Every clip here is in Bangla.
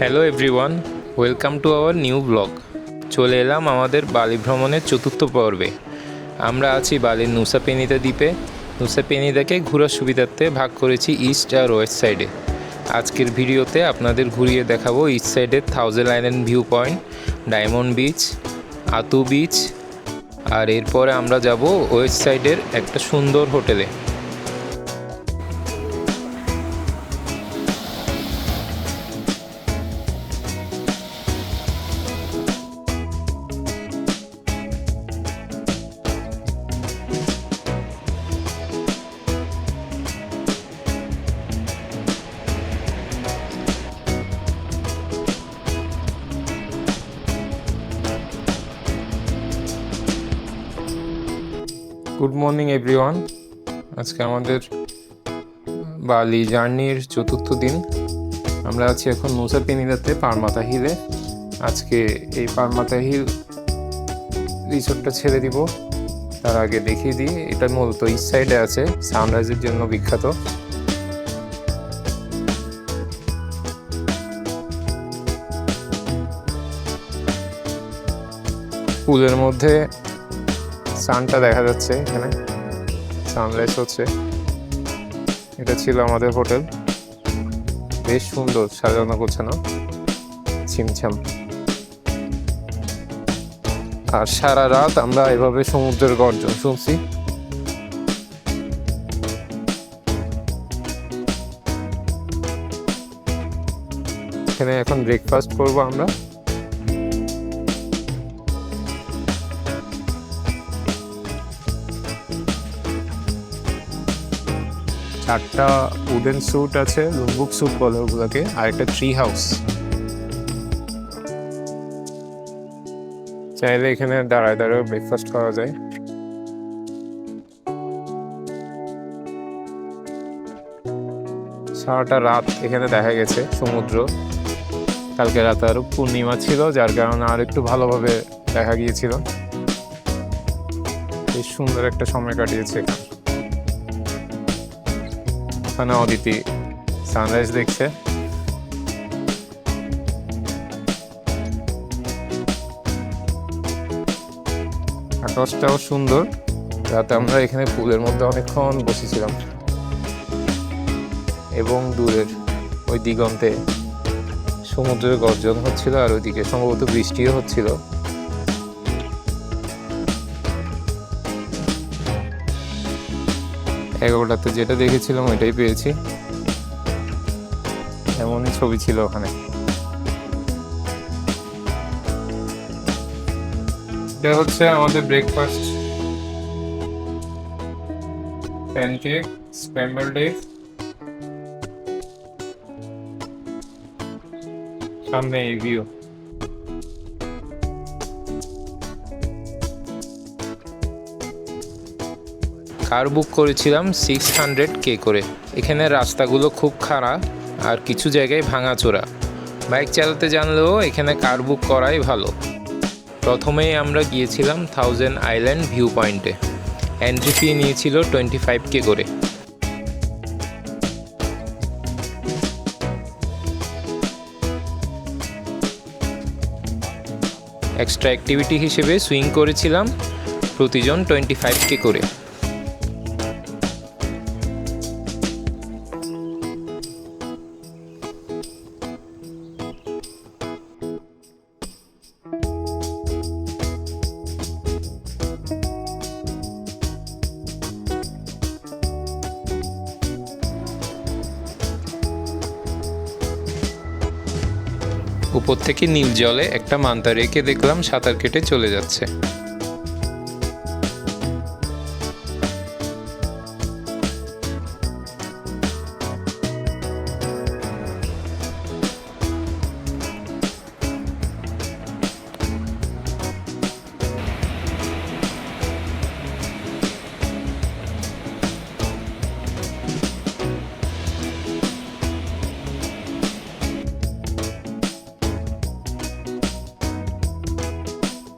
Hello everyone, welcome to our new blog. চলে এলাম আমাদের বালি ভ্রমণের চতুর্থ পর্বে। আমরা আছি বালির নুসা পেনিদা দ্বীপে। নুসা পেনিদাকে ঘোরার সুবিধার্থে ভাগ করেছি ইস্ট আর ওয়েস্ট সাইডে। আজকের ভিডিওতে আপনাদের ঘুরিয়ে দেখাবো ইস্ট সাইডের 1000 island view point, diamond beach, Atuh beach, আর এরপরে আমরা যাব ওয়েস্ট সাইডের একটা সুন্দর হোটেলে। Good morning everyone. আজকে আমাদের বালি জার্নির চতুর্থ দিন। আমরা আছি এখন নুসা পেনিদাতে পারমাতা হিলে। আজকে এই পারমাতা হিল রিসোর্টটা ছেড়ে দিব। তার আগে দেখিয়ে দিই, এটা মূলত ইস্ট সাইডে আছে, সানরাইজের জন্য বিখ্যাত। পুলের মধ্যে সানটা দেখা যাচ্ছে, এখানে সানরাইজ হচ্ছে। এটা ছিল আমাদের হোটেল, বেশ সুন্দর সাজানো গোছানো, ছিমছাম। আর সারা রাত আমরা এভাবে সমুদ্রের গর্জন শুনছি। এখানে এখন ব্রেকফাস্ট করবো আমরা। চারটা উডেন স্যুট আছে, লুম্বুক স্যুট বলে ওগুলোকে, আর একটা ট্রি হাউস। চাইলে এখানে দাঁড়ায় দাঁড়ায় ব্রেকফাস্ট করা যায়। সারাটা রাত এখানে দেখা গেছে সমুদ্র। কালকে রাতে আরো পূর্ণিমা ছিল, যার কারণে আর একটু ভালোভাবে দেখা গিয়েছিল। বেশ সুন্দর একটা সময় কাটিয়েছে এখানে। ওখানে অদিতি সানরাইজ দেখছে। আকাশটাও সুন্দর। রাতে আমরা এখানে পুলের মধ্যে অনেকক্ষণ বসেছিলাম এবং দূরের ওই দিগন্তে সমুদ্রের গর্জন হচ্ছিল, আর ওইদিকে সম্ভবত বৃষ্টিও হচ্ছিল। এগারোটাতে যেটা দেখেছিলাম ওইটাই পেয়েছি, এমনই ছবি ছিল ওখানে। এটা হচ্ছে আমাদের ব্রেকফাস্ট, প্যানকেক, স্ক্র্যাম্বলড এগ, সামনে এই ভিউ। কার বুক করেছিলাম 600K করে। এখানে রাস্তাগুলো খুব খারাপ আর কিছু জায়গায় ভাঙাচোরা। বাইক চালাতে জানলেও এখানে কার বুক করাই ভালো। প্রথমেই আমরা গিয়েছিলাম 1000 আইল্যান্ড ভিউ পয়েন্টে। এন্ট্রি ফি নিয়েছিল 25K করে। এক্সট্রা অ্যাক্টিভিটি হিসেবে সুইং করেছিলাম, প্রতিজন 25K করে। উপর থেকে নীল জলে একটা মান্তা রেখে দেখলাম সাঁতার কেটে চলে যাচ্ছে।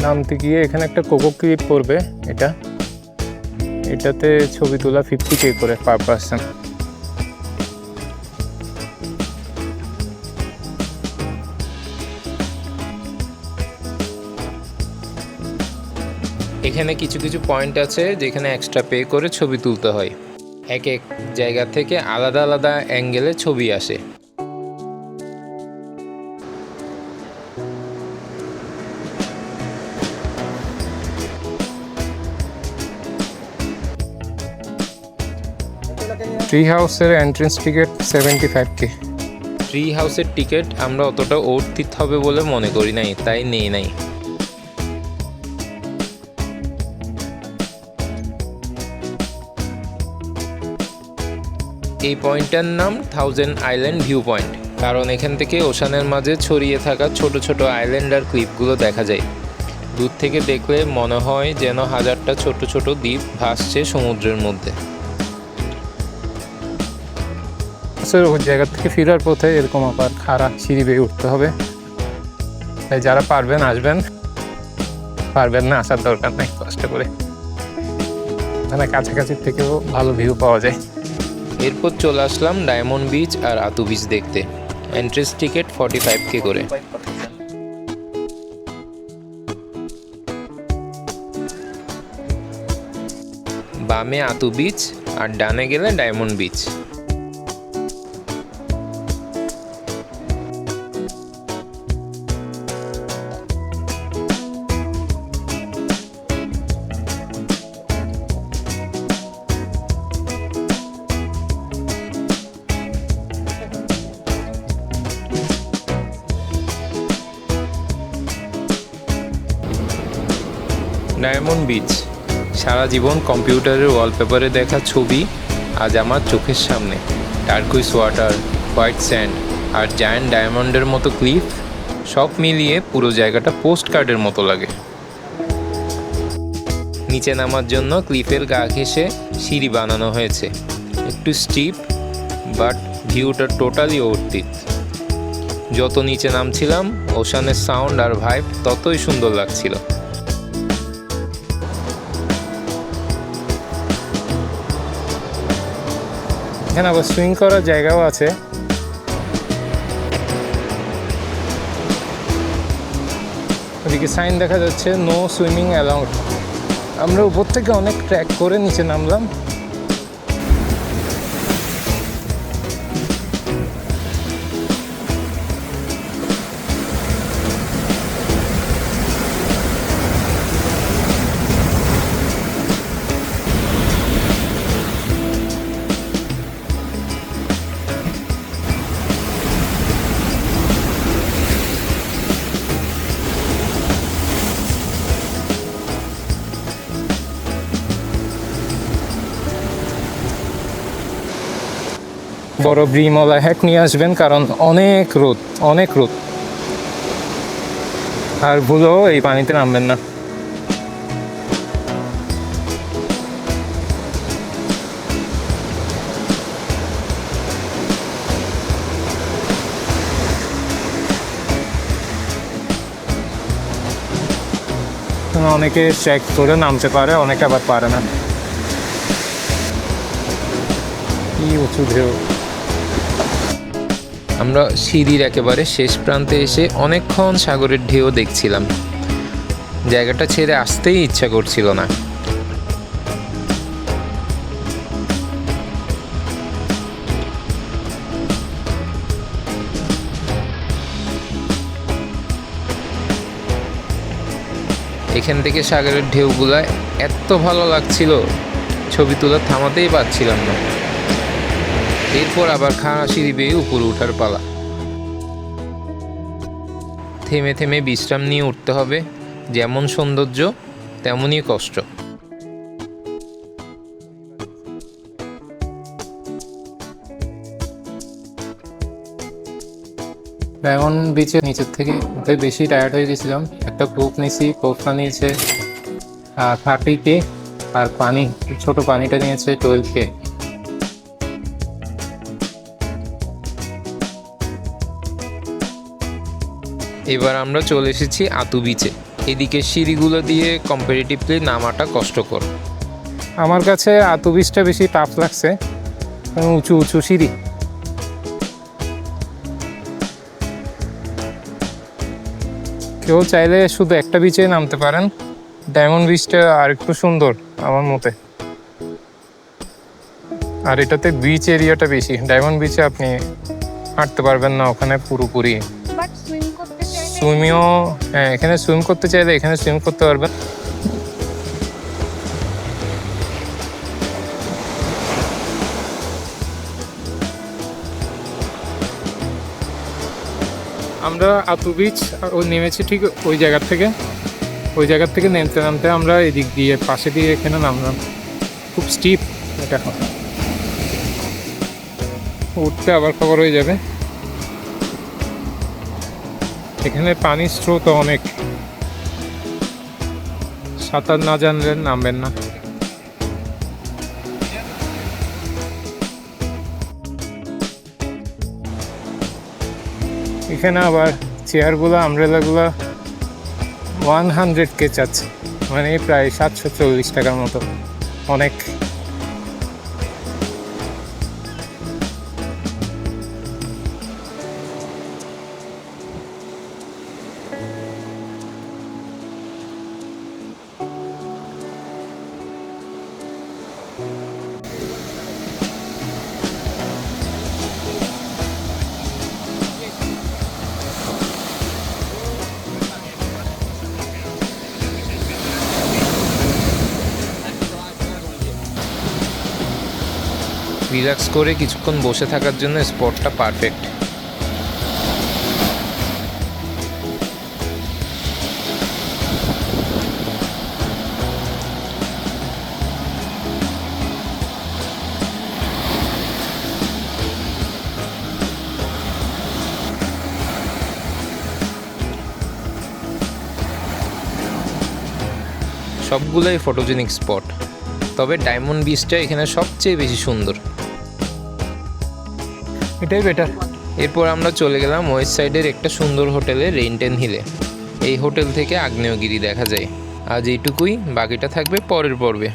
নামতে গিয়ে এখানে একটা কোকো ক্লিপ পড়বে, এটাতে ছবি তোলা 50K করে পার পার্সন। এখানে কিছু কিছু পয়েন্ট আছে যেখানে এক্সট্রা পে করে ছবি তুলতে হয়। এক এক জায়গা থেকে আলাদা আলাদা অ্যাঙ্গেলে ছবি আসে। ট্রি হাউসের এন্ট্রেন্স টিকিট 75K। ট্রি হাউসের টিকিট আমরা অতটা অর্থিত হবে বলে মনে করি নাই, তাই নেই নাই। এই পয়েন্টটার নাম 1000 আইল্যান্ড ভিউ পয়েন্ট, কারণ এখান থেকে ওশানের মাঝে ছড়িয়ে থাকা ছোট ছোট আইল্যান্ড আর ক্লিপগুলো দেখা যায়। দূর থেকে দেখলে মনে হয় যেন হাজারটা ছোট ছোট দ্বীপ ভাসছে সমুদ্রের মধ্যে। ওই জায়গা থেকে ফেরার পথে এরকম আবার খাড়া সিঁড়ি বেয়ে উঠতে হবে, তাই যারা পারবেন আসবেন, পারবেন না আসার দরকার নাই কষ্ট করে। এখানে কাছাকাছি থেকেও ভালো ভিউ পাওয়া যায়। এরপর চলে আসলাম ডায়মন্ড বিচ আর আতু বিচ দেখতে। এন্ট্রেন্স টিকিট 45K করে। বামে আতু বিচ আর ডানে গেলে ডায়মন্ড বিচ। ডায়মন্ড বিচ, সারা জীবন কম্পিউটারের ওয়ালপেপারে দেখা ছবি আজ আমার চোখের সামনে। টার্কুইস ওয়াটার, হোয়াইট স্যান্ড আর জায়ান্ট ডায়মন্ডের মতো ক্লিফ, সব মিলিয়ে পুরো জায়গাটা পোস্ট কার্ডের মতো লাগে। নিচে নামার জন্য ক্লিফের গা ঘেঁষে সিঁড়ি বানানো হয়েছে। একটু স্টিপ, বাট ভিউটা টোটালি অর্থিত। যত নিচে নামছিলাম ওশানের সাউন্ড আর ভাইব ততই সুন্দর লাগছিল। এখানে আবার সুইং করার জায়গাও আছে। ওদিকে সাইন দেখা যাচ্ছে নো সুইমিং অ্যালাউড। আমরা উপর থেকে অনেক ট্র্যাক করে নিচে নামলাম। বড় ব্রিমওয়ালা হ্যাট নিয়ে আসবেন, কারণ অনেক রোদ, অনেক রোদ। আর ভুলেও এই পানিতে নামবেন না। অনেকে চেক করে নামতে পারে, অনেকে আবার পারে না। কি উঁচু ঢেউ! আমরা সিঁড়ির একেবারে শেষ প্রান্তে এসে অনেকক্ষণ সাগরের ঢেউ দেখছিলাম। জায়গাটা ছেড়ে আসতেই ইচ্ছা করছিল না। এখান থেকে সাগরের ঢেউগুলা এত ভালো লাগছিল, ছবি তোলা থামাতেই পারছিলাম না। এরপর আবার খাড়া সিঁড়ি বেয়ে উপরে ওঠার পালা। থেমে থেমে বিশ্রাম নিয়ে উঠতে হবে। যেমন সৌন্দর্য তেমনই কষ্ট। ডায়মন্ড বিচের নিচের থেকে বেশি টায়ার্ড হয়ে গেছিলাম। একটা কোক নিয়েছি, কোকটা নিয়েছে 30K, আর পানি, ছোট পানিটা নিয়েছে 12K। এবার আমরা চলে এসেছি আতু বিচে। এদিকে সিঁড়িগুলো দিয়ে কম্পারেটিভলি নামাটা কষ্টকর। আমার কাছে আতু বিচটা বেশি টাফ লাগছে, উঁচু উঁচু সিঁড়ি। কেউ চাইলে শুধু একটা বিচে নামতে পারেন, ডায়মন্ড বিচটা আর একটু সুন্দর আমার মতে। আর এটাতে বিচ এরিয়াটা বেশি। ডায়মন্ড বিচে আপনি হাঁটতে পারবেন না ওখানে পুরোপুরি। বাট সুইম করতে চাইলে সুইমিংও, হ্যাঁ এখানে সুইম করতে চাইলে এখানে সুইম করতে পারবেন। আমরা আতু বিচ নেমেছি ঠিক ওই জায়গার থেকে নামতে নামতে আমরা এদিক দিয়ে পাশে দিয়ে এখানে নামলাম। খুব স্টিপ এটা, উঠতে আবার খবর হয়ে যাবে। এখানে পানির স্রোত অনেক, সাঁতার না জানলে নামবেন না। এখানে আবার চেয়ারগুলো, আমব্রেলাগুলো 100K চাচ্ছে, মানে প্রায় 740 টাকার মতো। অনেক। রিল্যাক্স করে কিছুক্ষণ বসে থাকার জন্য স্পটটা পারফেক্ট। সবগুলোই ফটোজেনিক স্পট, তবে ডায়মন্ড বিচটা এখানে সবচেয়ে বেশি সুন্দর। এটাই বেটার। এরপর আমরা চলে গেলাম ওয়েস্ট সাইডের একটা সুন্দর হোটেলে, রেইনটেন হিলে। এই হোটেল থেকে আগ্নেয়গিরি দেখা যায়। আজ এইটুকুই, বাকিটা থাকবে পরের পর্বে।